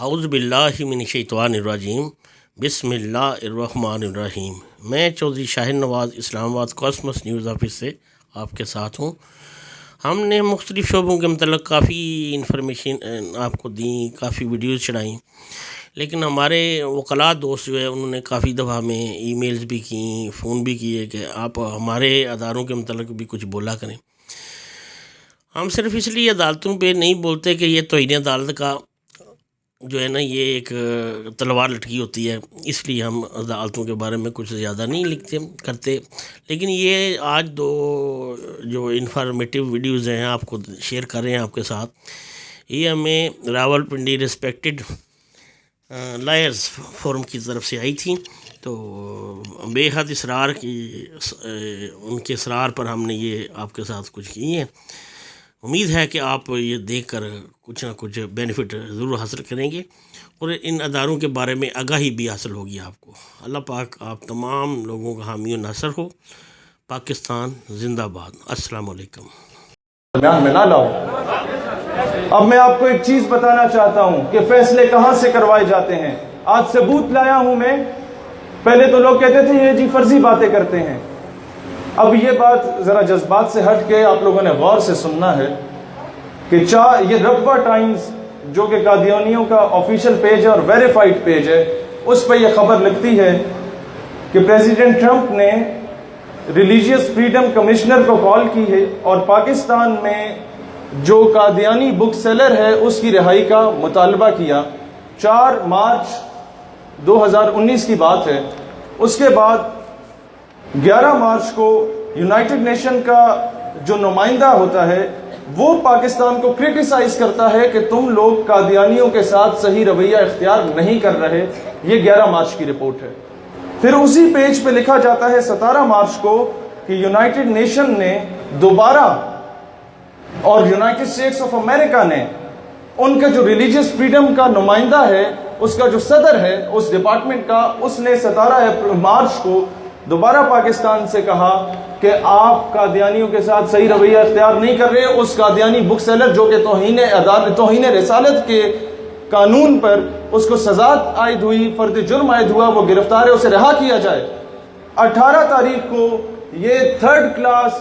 اعوذ باللہ من الشیطان الرجیم بسم اللہ الرحمن الرحیم۔ میں چودھری شاہد نواز اسلام آباد کاسمس نیوز آفس سے آپ کے ساتھ ہوں۔ ہم نے مختلف شعبوں کے متعلق کافی انفارمیشن آپ کو دیں، کافی ویڈیوز چڑھائیں، لیکن ہمارے وکلاء دوست جو ہے انہوں نے کافی دفعہ میں ای میلز بھی کیں، فون بھی کیے کہ آپ ہمارے اداروں کے متعلق بھی کچھ بولا کریں۔ ہم صرف اس لیے عدالتوں پہ نہیں بولتے کہ یہ توہین عدالت کا جو ہے نا یہ ایک تلوار لٹکی ہوتی ہے، اس لیے ہم عدالتوں کے بارے میں کچھ زیادہ نہیں لکھتے کرتے، لیکن یہ آج دو جو انفارمیٹیو ویڈیوز ہیں آپ کو شیئر کر رہے ہیں آپ کے ساتھ، یہ ہمیں Rawal Pindi respected lawyers forum کی طرف سے آئی تھیں، تو بے حد اصرار کی ان کے اصرار پر ہم نے یہ آپ کے ساتھ کچھ کی ہیں۔ امید ہے کہ آپ یہ دیکھ کر کچھ نہ کچھ بینیفٹ ضرور حاصل کریں گے اور ان اداروں کے بارے میں آگاہی بھی حاصل ہوگی آپ کو۔ اللہ پاک آپ تمام لوگوں کا حامی و ناصر ہو۔ پاکستان زندہ باد۔ السلام علیکم۔ درمیان میں نہ لاؤ۔ اب میں آپ کو ایک چیز بتانا چاہتا ہوں کہ فیصلے کہاں سے کروائے جاتے ہیں۔ آج ثبوت لایا ہوں میں۔ پہلے تو لوگ کہتے تھے یہ جی فرضی باتیں کرتے ہیں، اب یہ بات ذرا جذبات سے ہٹ کے آپ لوگوں نے غور سے سننا ہے کہ یہ رقبہ ٹائمز جو کہ قادیانیوں کا آفیشیل پیج ہے اور ویریفائڈ پیج ہے، اس پہ یہ خبر لکھتی ہے کہ پریزیڈنٹ ٹرمپ نے ریلیجیس فریڈم کمشنر کو کال کی ہے اور پاکستان میں جو قادیانی بک سیلر ہے اس کی رہائی کا مطالبہ کیا۔ 4 مارچ 2019 کی بات ہے۔ اس کے بعد 11 مارچ کو یونائٹڈ نیشن کا جو نمائندہ ہوتا ہے وہ پاکستان کو کرٹیسائز کرتا ہے کہ تم لوگ قادیانیوں کے ساتھ صحیح رویہ اختیار نہیں کر رہے۔ یہ 11 مارچ کی رپورٹ ہے۔ پھر اسی پیج پہ لکھا جاتا ہے 17 مارچ کو کہ یونائٹڈ نیشن نے دوبارہ اور یونائٹڈ اسٹیٹس آف امریکہ نے ان کا جو ریلیجیس فریڈم کا نمائندہ ہے، اس کا جو صدر ہے اس ڈپارٹمنٹ کا، اس نے 17 مارچ کو دوبارہ پاکستان سے کہا کہ آپ قادیانیوں کے ساتھ صحیح رویہ اختیار نہیں کر رہے۔ اس قادیانی بک سیلر جو کہ توہین رسالت کے قانون پر اس کو سزا عائد ہوئی، فرد جرم عائد ہوا، وہ گرفتار ہے، اسے رہا کیا جائے۔ 18 تاریخ کو یہ 3rd کلاس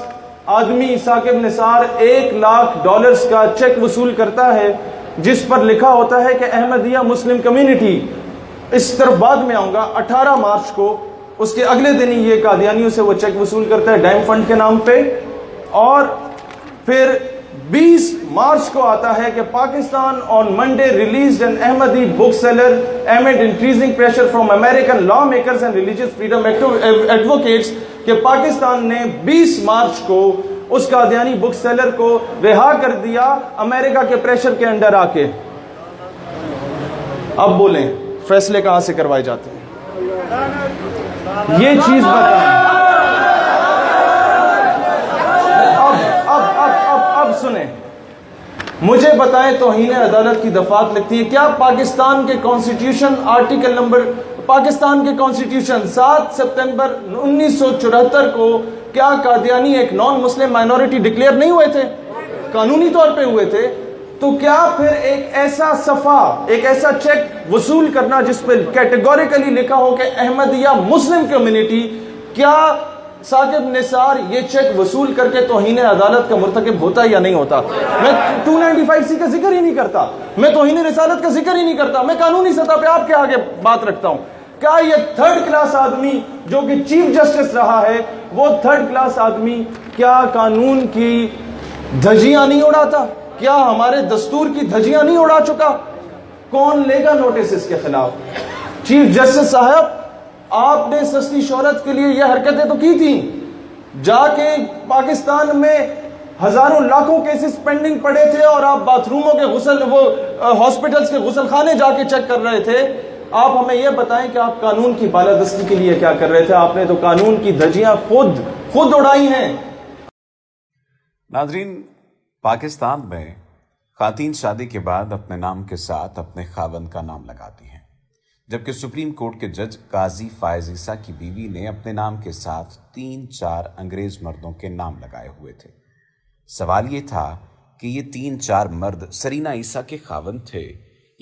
آدمی ثاقب نثار $1,00,000 کا چیک وصول کرتا ہے جس پر لکھا ہوتا ہے کہ احمدیہ مسلم کمیونٹی، اس طرف بعد میں آؤں گا۔ 18 مارچ کو اس کے اگلے دن ہی یہ قادیانیوں سے وہ چیک وصول کرتا ہے ڈیم فنڈ کے نام پہ، اور پھر 20 مارچ کو آتا ہے کہ Pakistan on Monday released an Ahmadi bookseller amid increasing pressure from American lawmakers and religious freedom advocates, کہ پاکستان نے 20 مارچ کو اس قادیانی بک سیلر کو رہا کر دیا امریکہ کے پریشر کے انڈر آ کے۔ اب بولیں فیصلے کہاں سے کروائے جاتے ہیں؟ یہ چیز بتائیں۔ اب سنیں، مجھے بتائیں توہین عدالت کی دفعات لگتی ہے کیا پاکستان کے کانسٹیٹیوشن آرٹیکل نمبر پاکستان کے کانسٹیٹیوشن 7 ستمبر 1974 کو کیا قادیانی ایک نان مسلم مائنورٹی ڈکلیئر نہیں ہوئے تھے؟ قانونی طور پہ ہوئے تھے۔ تو کیا پھر ایک ایسا صفحہ، ایک ایسا چیک وصول کرنا جس پہ کیٹیگوریکلی لکھا ہو کہ احمدیہ مسلم کمیونٹی، کیا ثاقب نثار یہ چیک وصول کر کے توہین عدالت کا مرتکب ہوتا یا نہیں ہوتا؟ میں 295C کا ذکر ہی نہیں کرتا، میں توہین رسالت کا ذکر ہی نہیں کرتا، میں قانونی سطح پہ آپ کے آگے بات رکھتا ہوں۔ کیا یہ 3rd کلاس آدمی جو کہ چیف جسٹس رہا ہے، وہ 3rd کلاس آدمی کیا قانون کی دھجیاں نہیں اڑاتا؟ کیا ہمارے دستور کی دھجیاں نہیں اڑا چکا؟ کون لے گا نوٹس اس کے خلاف؟ چیف جسٹس صاحب، آپ نے سستی شہرت کے لیے یہ حرکتیں تو کی تھیں، جا کے پاکستان میں ہزاروں لاکھوں کیسز پینڈنگ پڑے تھے اور آپ باتھ روموں کے ہاسپٹلز کے غسل خانے جا کے چیک کر رہے تھے۔ آپ ہمیں یہ بتائیں کہ آپ قانون کی بالادستی کے لیے کیا کر رہے تھے؟ آپ نے تو قانون کی دھجیاں خود اڑائی ہیں۔ ناظرین، پاکستان میں خواتین شادی کے بعد اپنے نام کے ساتھ اپنے خاوند کا نام لگاتی ہیں، جبکہ سپریم کورٹ کے جج قاضی فائز عیسیٰ کی بیوی نے اپنے نام کے ساتھ 3-4 انگریز مردوں کے نام لگائے ہوئے تھے۔ سوال یہ تھا کہ یہ 3-4 مرد سرینا عیسیٰ کے خاوند تھے